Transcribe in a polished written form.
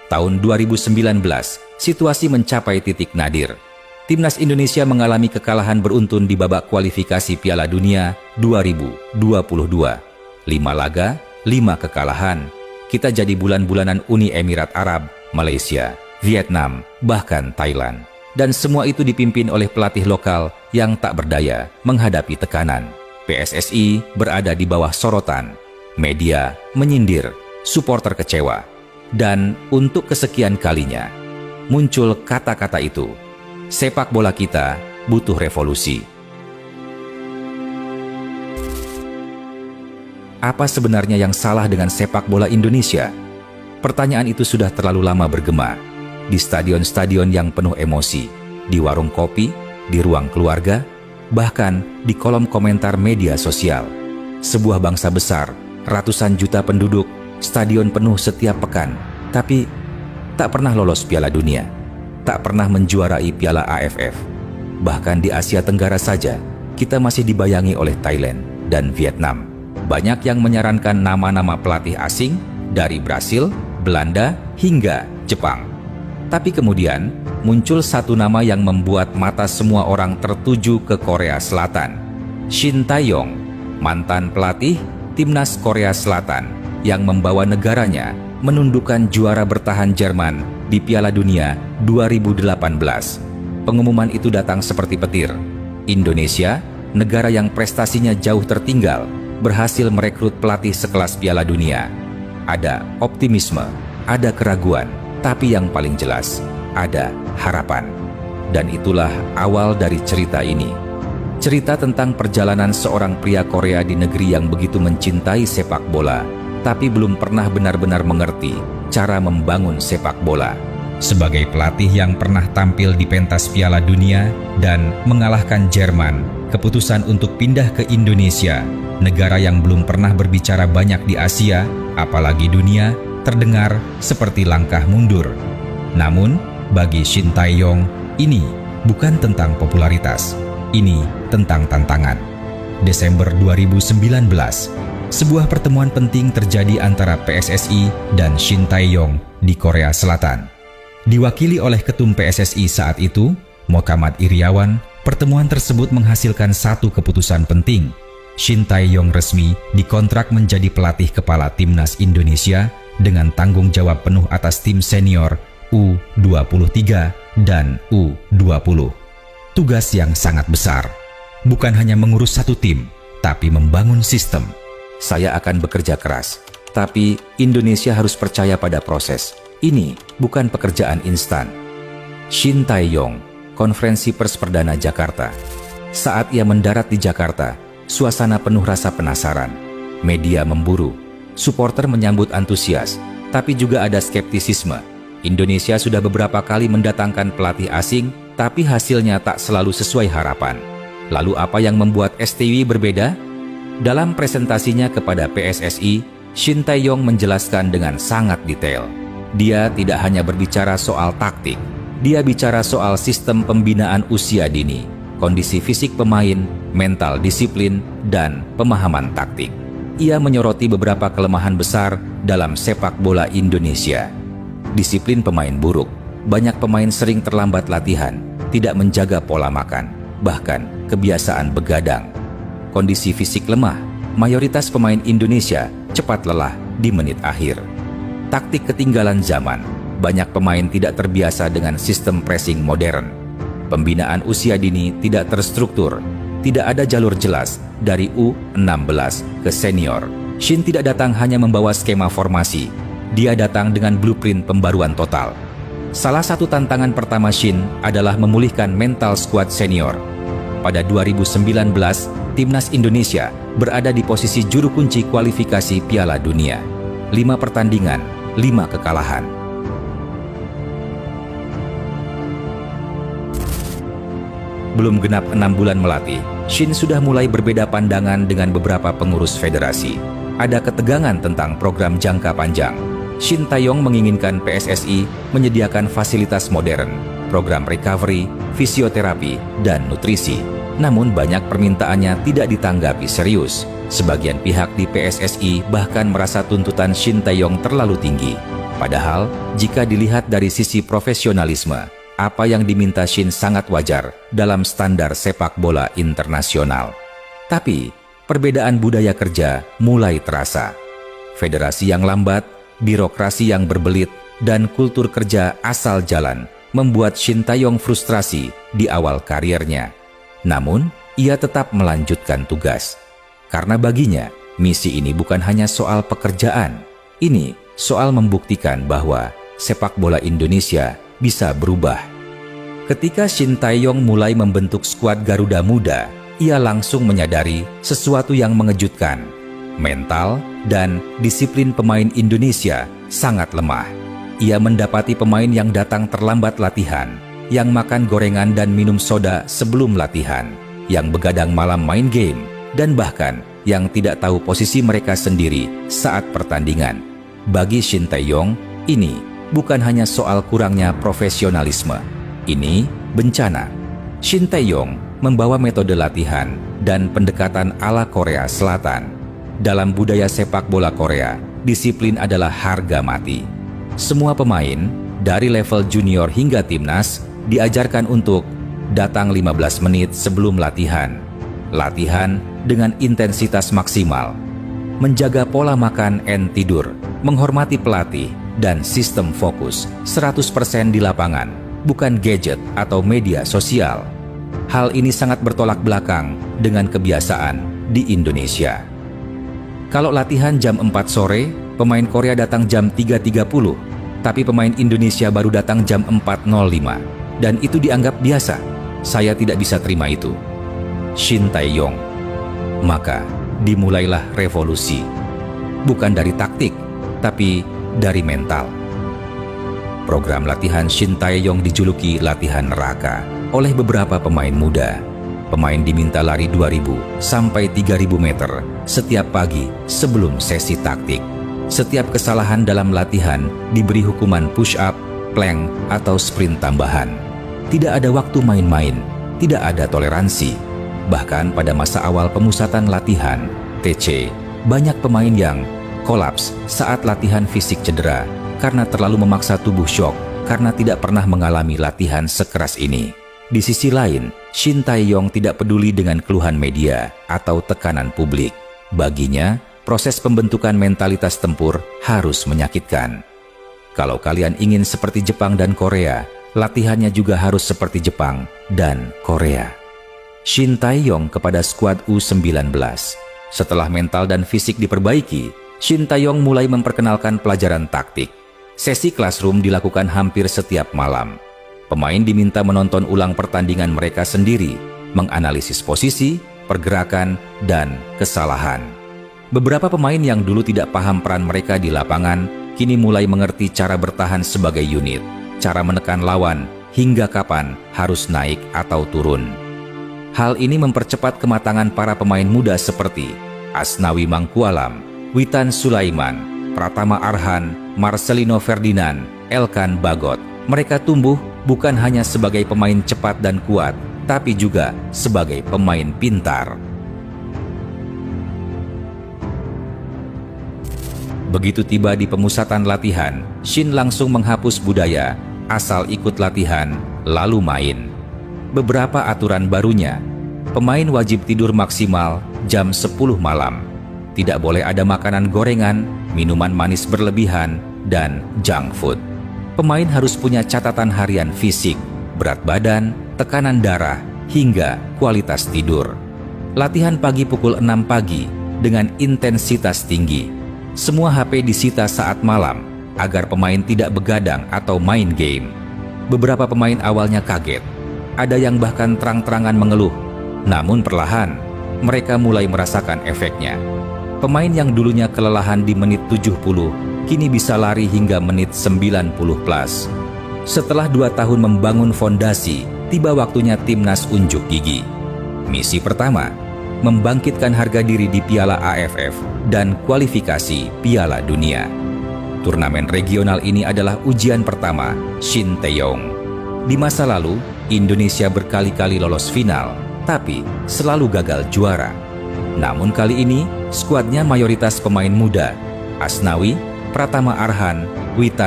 Tahun 2019, situasi mencapai titik nadir. Timnas Indonesia mengalami kekalahan beruntun di babak kualifikasi Piala Dunia 2022. 5 laga, 5 kekalahan. Kita jadi bulan-bulanan Uni Emirat Arab, Malaysia, Vietnam, bahkan Thailand. Dan semua itu dipimpin oleh pelatih lokal yang tak berdaya menghadapi tekanan. PSSI berada di bawah sorotan. Media menyindir, supporter kecewa. Dan untuk kesekian kalinya, muncul kata-kata itu. Sepak bola kita butuh revolusi. Apa sebenarnya yang salah dengan sepak bola Indonesia? Pertanyaan itu sudah terlalu lama bergema. Di stadion-stadion yang penuh emosi, di warung kopi, di ruang keluarga, bahkan di kolom komentar media sosial. Sebuah bangsa besar, ratusan juta penduduk, stadion penuh setiap pekan, tapi tak pernah lolos Piala Dunia, tak pernah menjuarai Piala AFF. Bahkan di Asia Tenggara saja, kita masih dibayangi oleh Thailand dan Vietnam. Banyak yang menyarankan nama-nama pelatih asing dari Brasil, Belanda, hingga Jepang. Tapi kemudian muncul satu nama yang membuat mata semua orang tertuju ke Korea Selatan. Shin Tae-yong, mantan pelatih Timnas Korea Selatan yang membawa negaranya menundukkan juara bertahan Jerman di Piala Dunia 2018. Pengumuman itu datang seperti petir. Indonesia, negara yang prestasinya jauh tertinggal, berhasil merekrut pelatih sekelas Piala Dunia. Ada optimisme, ada keraguan, tapi yang paling jelas, ada harapan. Dan itulah awal dari cerita ini. Cerita tentang perjalanan seorang pria Korea di negeri yang begitu mencintai sepak bola, tapi belum pernah benar-benar mengerti cara membangun sepak bola. Sebagai pelatih yang pernah tampil di pentas Piala Dunia dan mengalahkan Jerman, keputusan untuk pindah ke Indonesia, negara yang belum pernah berbicara banyak di Asia, apalagi dunia, terdengar seperti langkah mundur. Namun, bagi Shin Tae-yong, ini bukan tentang popularitas, ini tentang tantangan. Desember 2019, sebuah pertemuan penting terjadi antara PSSI dan Shin Tae-yong di Korea Selatan. Diwakili oleh Ketum PSSI saat itu, Mokamad Iriawan, pertemuan tersebut menghasilkan satu keputusan penting. Shin Tae-yong resmi dikontrak menjadi pelatih kepala Timnas Indonesia dengan tanggung jawab penuh atas tim senior U23 dan U20. Tugas yang sangat besar, bukan hanya mengurus satu tim, tapi membangun sistem. Saya akan bekerja keras, tapi Indonesia harus percaya pada proses. Ini bukan pekerjaan instan. Shin Tae-yong, konferensi pers perdana Jakarta. Saat ia mendarat di Jakarta, suasana penuh rasa penasaran. Media memburu, supporter menyambut antusias, tapi juga ada skeptisisme. Indonesia sudah beberapa kali mendatangkan pelatih asing, tapi hasilnya tak selalu sesuai harapan. Lalu apa yang membuat STY berbeda? Dalam presentasinya kepada PSSI, Shin Tae-yong menjelaskan dengan sangat detail. Dia tidak hanya berbicara soal taktik, dia bicara soal sistem pembinaan usia dini, kondisi fisik pemain, mental disiplin, dan pemahaman taktik. Ia menyoroti beberapa kelemahan besar dalam sepak bola Indonesia. Disiplin pemain buruk, banyak pemain sering terlambat latihan, tidak menjaga pola makan, bahkan kebiasaan begadang. Kondisi fisik lemah, mayoritas pemain Indonesia cepat lelah di menit akhir. Taktik ketinggalan zaman, banyak pemain tidak terbiasa dengan sistem pressing modern. Pembinaan usia dini tidak terstruktur, tidak ada jalur jelas dari U16 ke senior. Shin tidak datang hanya membawa skema formasi, dia datang dengan blueprint pembaruan total. Salah satu tantangan pertama Shin adalah memulihkan mental skuad senior. Pada 2019, Timnas Indonesia berada di posisi juru kunci kualifikasi Piala Dunia. 5 pertandingan, 5 kekalahan. Belum genap 6 bulan melatih, Shin sudah mulai berbeda pandangan dengan beberapa pengurus federasi. Ada ketegangan tentang program jangka panjang. Shin Tae-yong menginginkan PSSI menyediakan fasilitas modern, program recovery, fisioterapi, dan nutrisi. Namun banyak permintaannya tidak ditanggapi serius. Sebagian pihak di PSSI bahkan merasa tuntutan Shin Tae-yong terlalu tinggi. Padahal, jika dilihat dari sisi profesionalisme, apa yang diminta Shin sangat wajar dalam standar sepak bola internasional. Tapi, perbedaan budaya kerja mulai terasa. Federasi yang lambat, birokrasi yang berbelit, dan kultur kerja asal jalan membuat Shin Tae-yong frustrasi di awal kariernya. Namun, ia tetap melanjutkan tugas. Karena baginya, misi ini bukan hanya soal pekerjaan. Ini soal membuktikan bahwa sepak bola Indonesia bisa berubah. Ketika Shin Tae-yong mulai membentuk skuad Garuda Muda, ia langsung menyadari sesuatu yang mengejutkan. Mental dan disiplin pemain Indonesia sangat lemah. Ia mendapati pemain yang datang terlambat latihan, yang makan gorengan dan minum soda sebelum latihan, yang begadang malam main game, dan bahkan yang tidak tahu posisi mereka sendiri saat pertandingan. Bagi Shin Tae-yong, ini bukan hanya soal kurangnya profesionalisme. Ini bencana. Shin Tae-yong membawa metode latihan dan pendekatan ala Korea Selatan. Dalam budaya sepak bola Korea, disiplin adalah harga mati. Semua pemain, dari level junior hingga timnas, diajarkan untuk datang 15 menit sebelum latihan. Latihan dengan intensitas maksimal. Menjaga pola makan dan tidur, menghormati pelatih, dan sistem fokus 100% di lapangan, bukan gadget atau media sosial. Hal ini sangat bertolak belakang dengan kebiasaan di Indonesia. Kalau latihan jam 4 sore, pemain Korea datang jam 3.30, tapi pemain Indonesia baru datang jam 4.05. Dan itu dianggap biasa. Saya tidak bisa terima itu. Shin Tae-yong. Maka, dimulailah revolusi. Bukan dari taktik, tapi dari mental. Program latihan Shin Tae-yong dijuluki latihan neraka oleh beberapa pemain muda. Pemain diminta lari 2.000 sampai 3.000 meter setiap pagi sebelum sesi taktik. Setiap kesalahan dalam latihan diberi hukuman push-up, plank, atau sprint tambahan. Tidak ada waktu main-main, tidak ada toleransi. Bahkan pada masa awal pemusatan latihan, TC, banyak pemain yang kolaps saat latihan fisik cedera karena terlalu memaksa tubuh syok karena tidak pernah mengalami latihan sekeras ini. Di sisi lain, Shin Tae-yong tidak peduli dengan keluhan media atau tekanan publik. Baginya, proses pembentukan mentalitas tempur harus menyakitkan. Kalau kalian ingin seperti Jepang dan Korea, latihannya juga harus seperti Jepang dan Korea. Shin Tae-yong kepada skuad U19. Setelah mental dan fisik diperbaiki, Shin Tae-yong mulai memperkenalkan pelajaran taktik. Sesi classroom dilakukan hampir setiap malam. Pemain diminta menonton ulang pertandingan mereka sendiri, menganalisis posisi, pergerakan, dan kesalahan. Beberapa pemain yang dulu tidak paham peran mereka di lapangan, kini mulai mengerti cara bertahan sebagai unit, cara menekan lawan, hingga kapan harus naik atau turun. Hal ini mempercepat kematangan para pemain muda seperti Asnawi Mangkualam, Witan Sulaiman, Pratama Arhan, Marcelino Ferdinand, Elkan Bagot. Mereka tumbuh bukan hanya sebagai pemain cepat dan kuat, tapi juga sebagai pemain pintar. Begitu tiba di pemusatan latihan, Shin langsung menghapus budaya asal ikut latihan, lalu main. Beberapa aturan barunya, pemain wajib tidur maksimal jam 10 malam. Tidak boleh ada makanan gorengan, minuman manis berlebihan, dan junk food. Pemain harus punya catatan harian fisik, berat badan, tekanan darah, hingga kualitas tidur. Latihan pagi pukul 6 pagi dengan intensitas tinggi. Semua HP disita saat malam agar pemain tidak begadang atau main game. Beberapa pemain awalnya kaget. Ada yang bahkan terang-terangan mengeluh. Namun perlahan, mereka mulai merasakan efeknya. Pemain yang dulunya kelelahan di menit 70, kini bisa lari hingga menit 90+. Setelah 2 tahun membangun fondasi, tiba waktunya timnas unjuk gigi. Misi pertama, membangkitkan harga diri di Piala AFF dan kualifikasi Piala Dunia. Turnamen regional ini adalah ujian pertama Shin Tae-yong. Di masa lalu, Indonesia berkali-kali lolos final, tapi selalu gagal juara. Namun kali ini, skuadnya mayoritas pemain muda. Asnawi, Pratama Arhan, Witan.